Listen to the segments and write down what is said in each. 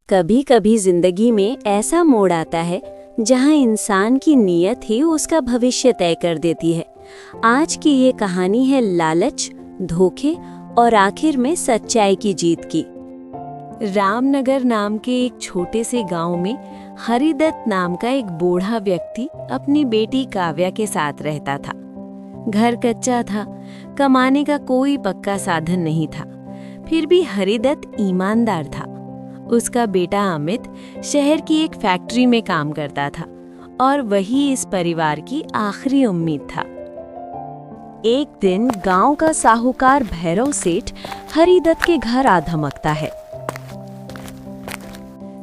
कभी कभी जिंदगी में ऐसा मोड़ आता है जहां इंसान की नीयत ही उसका भविष्य तय कर देती है। आज की ये कहानी है लालच, धोखे और आखिर में सच्चाई की जीत की। रामनगर नाम के एक छोटे से गांव में हरिदत्त नाम का एक बूढ़ा व्यक्ति अपनी बेटी काव्या के साथ रहता था। घर कच्चा था, कमाने का कोई पक्का साधन नहीं था, फिर भी हरिदत्त ईमानदार था। उसका बेटा अमित शहर की एक फैक्ट्री में काम करता था और वही इस परिवार की आखिरी उम्मीद था। एक दिन गांव का साहूकार भैरव सेठ हरिदत्त के घर आ धमकता है।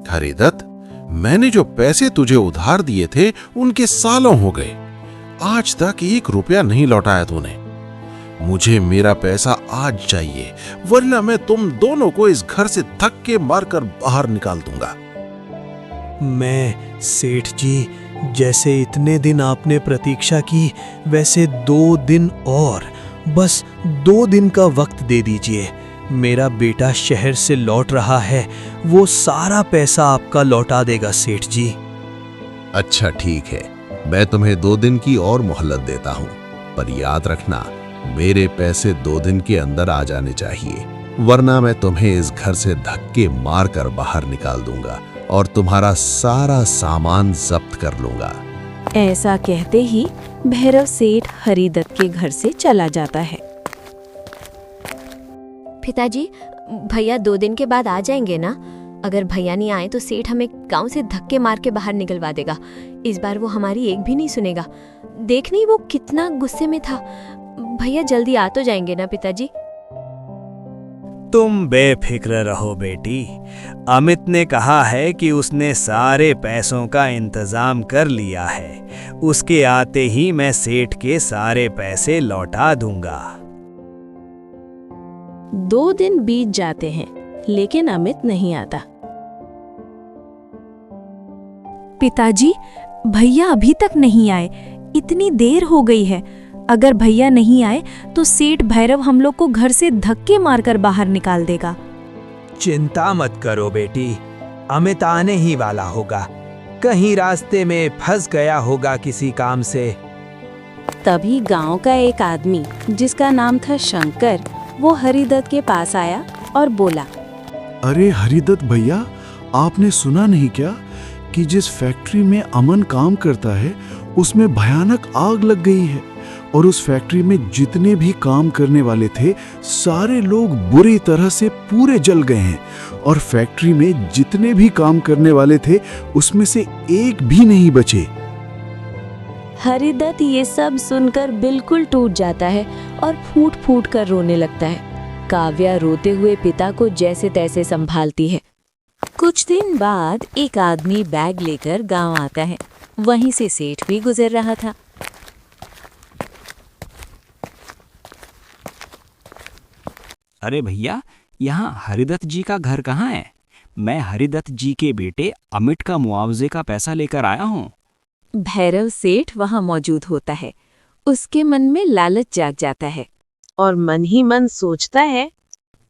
हरिदत्त, मैंने जो पैसे तुझे उधार दिए थे उनके सालों हो गए, आज तक 1 रुपया नहीं लौटाया तूने। मुझे मेरा पैसा आज चाहिए, वरना मैं तुम दोनों को इस घर से धक्के मारकर बाहर निकाल दूंगा। मैं सेठ जी, जैसे इतने दिन आपने प्रतीक्षा की, वैसे 2 दिन और, बस 2 दिन का वक्त दे दीजिए। मेरा बेटा शहर से लौट रहा है, वो सारा पैसा आपका लौटा देगा सेठ जी। अच्छा ठीक है, मैं तुम्हें 2 दिन की और मोहलत देता हूँ, पर याद रखना मेरे पैसे 2 दिन के अंदर आ जाने चाहिए, वरना मैं तुम्हें इस घर से धक्के मारकर बाहर निकाल दूंगा और तुम्हारा सारा सामान जब्त कर लूंगा। ऐसा कहते ही भैरव सेठ हरिदत्त के घर से चला जाता है। पिताजी, भैया 2 दिन के बाद आ जाएंगे ना? अगर भैया नहीं आए तो सेठ हमें गांव से धक्के मार के बाहर निकलवा देगा। इस बार वो हमारी एक भी नहीं सुनेगा। देख नहीं वो कितना गुस्से में था। भैया जल्दी आ तो जाएंगे ना पिताजी? तुम बेफिक्र रहो बेटी, अमित ने कहा है कि उसने सारे पैसों का इंतजाम कर लिया है। उसके आते ही मैं सेठ के सारे पैसे लौटा दूंगा। 2 दिन बीत जाते हैं, लेकिन अमित नहीं आता। पिताजी, भैया अभी तक नहीं आए, इतनी देर हो गई है। अगर भैया नहीं आए तो सेठ भैरव हम लोग को घर से धक्के मारकर बाहर निकाल देगा। चिंता मत करो बेटी, अमित आने ही वाला होगा। कहीं रास्ते में फंस गया होगा किसी काम से। तभी गांव का एक आदमी जिसका नाम था शंकर, वो हरिदत्त के पास आया और बोला, अरे हरिदत्त भैया, आपने सुना नहीं क्या कि जिस फैक्ट्री में अमन काम करता है उसमें भयानक आग लग गई है और उस फैक्ट्री में जितने भी काम करने वाले थे सारे लोग बुरी तरह से पूरे जल गए हैं और फैक्ट्री में जितने भी काम करने वाले थे उसमें से एक भी नहीं बचे। हरिदत्त ये सब सुनकर बिल्कुल टूट जाता है और फूट फूट कर रोने लगता है। काव्या रोते हुए पिता को जैसे तैसे संभालती है। कुछ दिन बाद एक आदमी बैग लेकर गांव आता है। वहीं से सेठ भी गुजर रहा था। अरे भैया, यहाँ हरिदत्त जी का घर कहाँ है? मैं हरिदत्त जी के बेटे अमित का मुआवजे का पैसा लेकर आया हूँ। भैरव सेठ वहां मौजूद होता है। उसके मन में लालच जाग जाता है और मन ही मन सोचता है,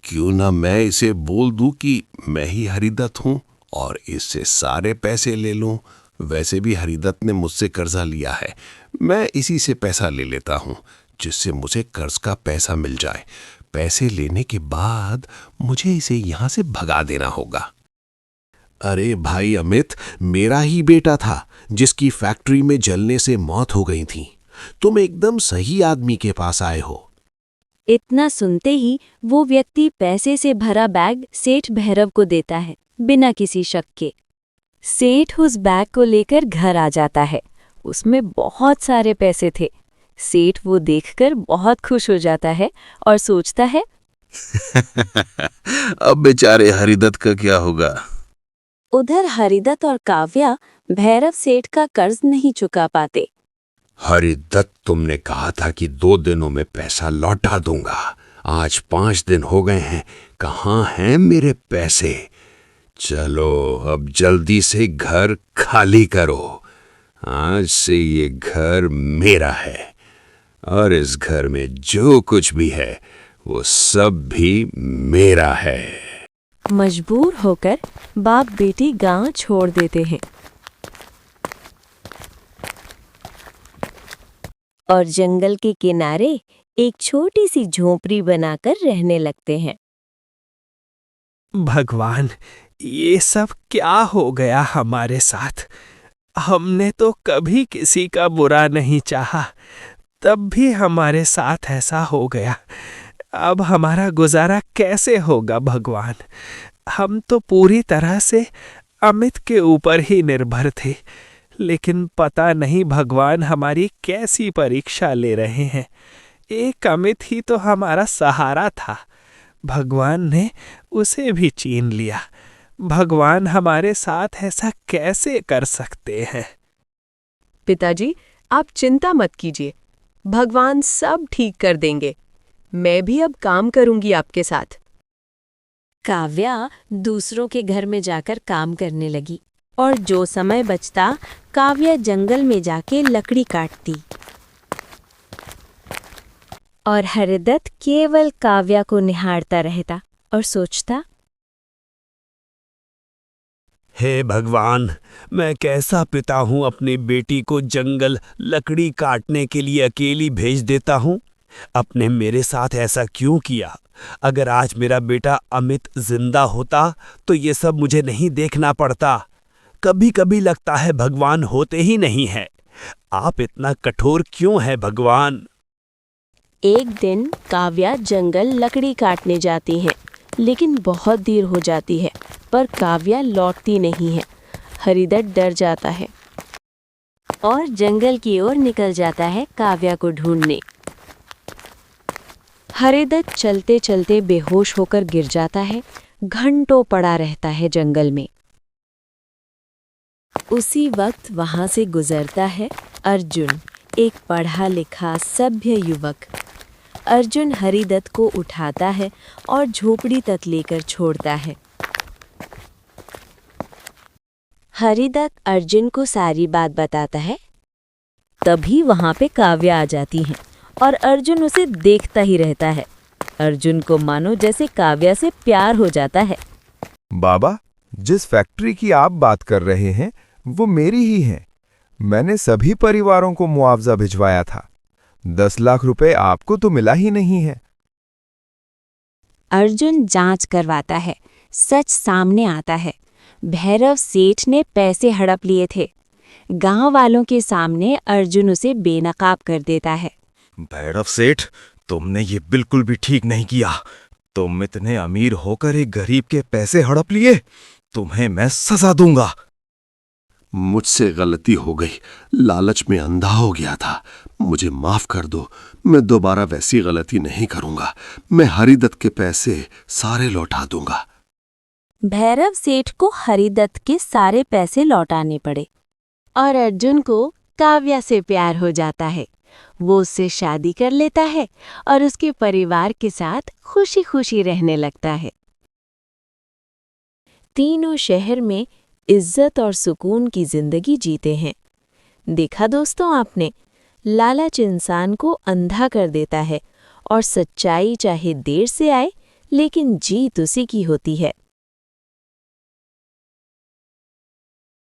क्यों ना मैं इसे बोल दूं कि मैं ही हरिदत्त हूं और इससे सारे पैसे ले लूं। वैसे भी हरिदत्त ने मुझसे कर्जा लिया है, मैं इसी से पैसा ले लेता हूं, जिससे मुझे कर्ज का पैसा मिल जाए। पैसे लेने के बाद मुझे इसे यहां से भगा देना होगा। अरे भाई अमित, मेरा ही बेटा था जिसकी फैक्ट्री में जलने से मौत हो गई थी। तुम एकदम सही आदमी के पास आए हो। इतना सुनते ही वो व्यक्ति पैसे से भरा बैग सेठ भैरव को देता है, बिना किसी शक के। सेठ उस बैग को लेकर घर आ जाता है। उसमें बहुत सारे पैसे थे। सेठ वो देखकर बहुत खुश हो जाता है और सोचता है, अब बेचारे हरिदत्त का क्या होगा। उधर हरिदत्त और काव्या भैरव सेठ का कर्ज नहीं चुका पाते। हरिदत्त, तुमने कहा था कि 2 दिनों में पैसा लौटा दूंगा। आज 5 दिन हो गए हैं, कहाँ हैं मेरे पैसे? चलो अब जल्दी से घर खाली करो। आज से ये घर मेरा है और इस घर में जो कुछ भी है वो सब भी मेरा है। मजबूर होकर बाप बेटी गांव छोड़ देते हैं और जंगल के किनारे एक छोटी सी झोपड़ी बनाकर रहने लगते हैं। भगवान, ये सब क्या हो गया हमारे साथ? हमने तो कभी किसी का बुरा नहीं चाहा, तब भी हमारे साथ ऐसा हो गया। अब हमारा गुजारा कैसे होगा भगवान? हम तो पूरी तरह से अमित के ऊपर ही निर्भर थे, लेकिन पता नहीं भगवान हमारी कैसी परीक्षा ले रहे हैं। एक अमित ही तो हमारा सहारा था, भगवान ने उसे भी छीन लिया। भगवान हमारे साथ ऐसा कैसे कर सकते हैं? पिताजी, आप चिंता मत कीजिए, भगवान सब ठीक कर देंगे। मैं भी अब काम करूंगी आपके साथ। काव्या दूसरों के घर में जाकर काम करने लगी और जो समय बचता काव्या जंगल में जाके लकड़ी काटती और हरिदत्त केवल काव्या को निहारता रहता और सोचता, हे भगवान, मैं कैसा पिता हूँ, अपनी बेटी को जंगल लकड़ी काटने के लिए अकेली भेज देता हूँ। आपने मेरे साथ ऐसा क्यों किया? अगर आज मेरा बेटा अमित जिंदा होता तो ये सब मुझे नहीं देखना पड़ता। कभी कभी लगता है भगवान होते ही नहीं है। आप इतना कठोर क्यों हैं भगवान? एक दिन काव्या जंगल लकड़ी काटने जाती है, लेकिन बहुत देर हो जाती है पर काव्या लौटती नहीं है। हरिदत्त डर जाता है और जंगल की ओर निकल जाता है काव्या को ढूंढने। हरिदत्त चलते चलते बेहोश होकर गिर जाता है, घंटों पड़ा रहता है जंगल में। उसी वक्त वहां से गुजरता है अर्जुन, एक पढ़ा लिखा सभ्य युवक। अर्जुन हरिदत्त को उठाता है और झोपड़ी तक लेकर छोड़ता है। हरिदत्त अर्जुन को सारी बात बताता है। तभी वहां पे काव्या आ जाती है और अर्जुन उसे देखता ही रहता है। अर्जुन को मानो जैसे काव्या से प्यार हो जाता है। बाबा, जिस फैक्ट्री की आप बात कर रहे हैं वो मेरी ही है। मैंने सभी परिवारों को मुआवजा भिजवाया था। 10 लाख रुपए आपको तो मिला ही नहीं है। अर्जुन जांच करवाता है। सच सामने आता है। भैरव सेठ ने पैसे हड़प लिए थे। गांव वालों के सामने अर्जुन उसे बेनकाब कर देता है। भैरव सेठ, तुमने ये बिल्कुल भी ठीक नहीं किया। तुम इतने अमीर होकर एक गरीब के पैसे हड़प लिए। तुम्हें मैं सजा दूंगा। मुझसे गलती हो गई, लालच में अंधा हो गया था। मुझे माफ कर दो, मैं दोबारा वैसी गलती नहीं करूंगा। मैं हरिदत्त के पैसे सारे लौटा दूंगा। भैरव सेठ को हरिदत्त के सारे पैसे लौटाने पड़े और अर्जुन को काव्या से प्यार हो जाता है। वो उससे शादी कर लेता है और उसके परिवार के साथ खुशी खुशी रहने लगता है। तीनों शहर में इज्जत और सुकून की जिंदगी जीते हैं। देखा दोस्तों आपने, लालच इंसान को अंधा कर देता है और सच्चाई चाहे देर से आए लेकिन जीत उसी की होती है।